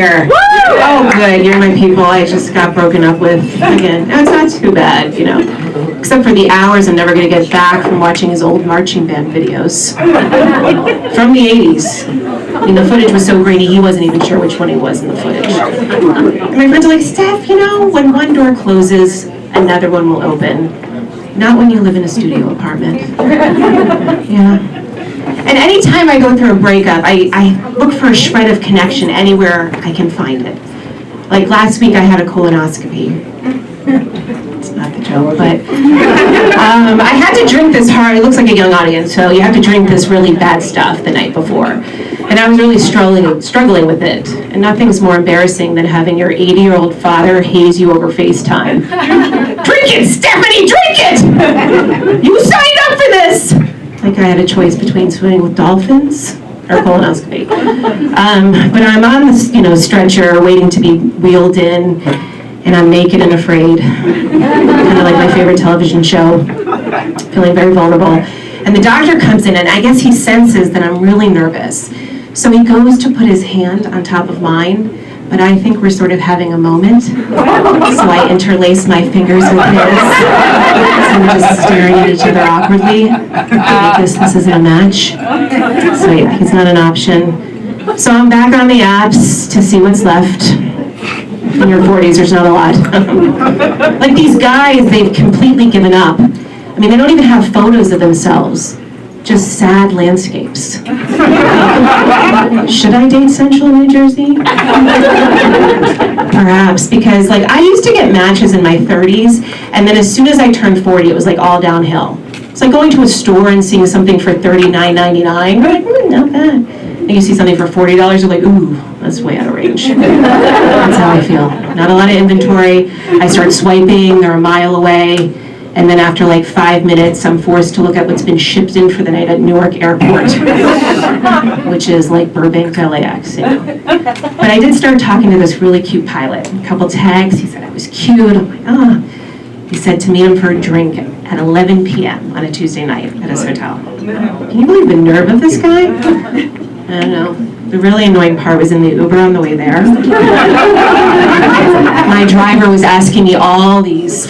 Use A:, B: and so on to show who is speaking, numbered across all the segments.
A: here. Oh, good, you're my people. I just got broken up with again. No, it's not too bad, except for the hours I'm never going to get back from watching his old marching band videos from the 80s. I mean, the footage was so grainy, he wasn't even sure which one he was in the footage. And my friends are like, Steph, when one door closes, another one will open. Not when you live in a studio apartment. Yeah. And anytime I go through a breakup, I look for a shred of connection anywhere I can find it. Like last week I had a colonoscopy. It's not the joke, but I had to drink this hard, it looks like a young audience, so you have to drink this really bad stuff the night before. And I was really struggling with it. And nothing's more embarrassing than having your 80-year-old father haze you over FaceTime. Drink it, Stephanie, drink it! You signed up for this! Like I had a choice between swimming with dolphins or colonoscopy. But I'm on this, stretcher waiting to be wheeled in, and I'm naked and afraid. Kind of like my favorite television show, feeling very vulnerable. And the doctor comes in, and I guess he senses that I'm really nervous. So he goes to put his hand on top of mine, but I think we're sort of having a moment. So I interlace my fingers with his. So we're just staring at each other awkwardly. Like this isn't a match. So yeah, it's not an option. So I'm back on the apps to see what's left. In your 40s, there's not a lot. Like these guys, they've completely given up. I mean, they don't even have photos of themselves. Just sad landscapes. Should I date Central New Jersey? Perhaps, because I used to get matches in my 30s, and then as soon as I turned 40, it was all downhill. It's like going to a store and seeing something for $39.99. You're like, not bad. And you see something for $40, you're like, ooh, that's way out of range. That's how I feel. Not a lot of inventory. I start swiping, they're a mile away. And then after 5 minutes, I'm forced to look at what's been shipped in for the night at Newark Airport, which is like Burbank to LAX. But I did start talking to this really cute pilot. A couple tags, he said I was cute. I'm like, He said to meet him for a drink at 11 p.m. on a Tuesday night at his hotel. Can you believe the nerve of this guy? I don't know. The really annoying part was in the Uber on the way there. My driver was asking me all these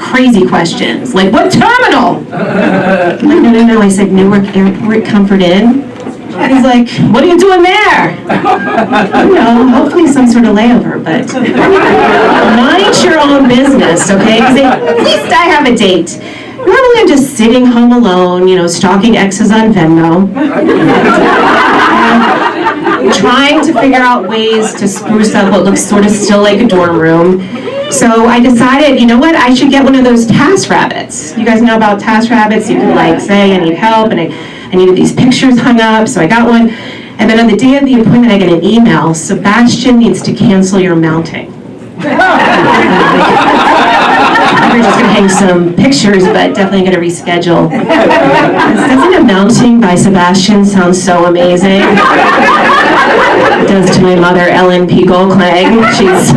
A: crazy questions, like, what terminal? I'm like, no. I said, Newark Airport Comfort Inn. He's like, what are you doing there? Hopefully some sort of layover, but mind your own business, okay? Because at least I have a date. Normally I'm just sitting home alone, stalking exes on Venmo. Trying to figure out ways to spruce up what looks sort of still like a dorm room. So I decided, I should get one of those task rabbits. You guys know about task rabbits? You can say, I need help, and I needed these pictures hung up, so I got one. And then on the day of the appointment, I get an email, Sebastian needs to cancel your mounting. We're just going to hang some pictures, but definitely going to reschedule. Doesn't a mounting by Sebastian sound so amazing? It does to my mother, Ellen P. Goldklang. She's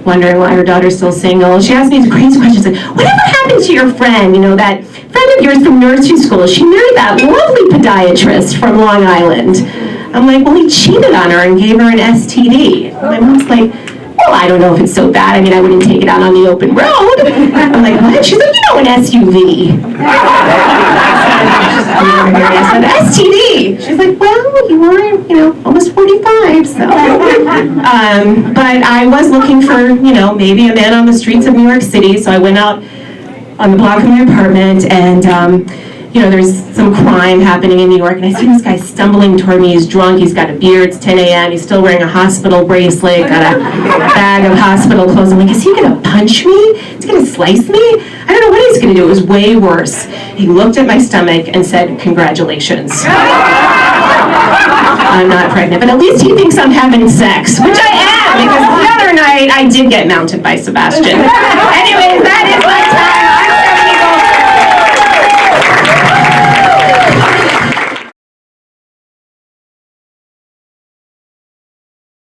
A: wondering why her daughter's still single. She asked me these crazy questions like, whatever happened to your friend, that friend of yours from nursery school? She married that lovely podiatrist from Long Island. I'm like, well, he cheated on her and gave her an STD. My mom's like, well, I don't know if it's so bad. I wouldn't take it out on the open road. I'm like, what? She's like, an SUV. I said, STD. She's like, well, you are, almost 45, so. But I was looking for, maybe a man on the streets of New York City, so I went out on the block of my apartment, and there's some crime happening in New York, and I see this guy stumbling toward me. He's drunk, he's got a beard, it's 10 a.m., he's still wearing a hospital bracelet, got a bag of hospital clothes. I'm like, is he gonna punch me? Is he gonna slice me? I don't know what he's gonna do. It was way worse. He looked at my stomach and said, congratulations. I'm not pregnant, but at least he thinks I'm having sex, which I am, because the other night I did get mounted by Sebastian. Anyways, that is my time.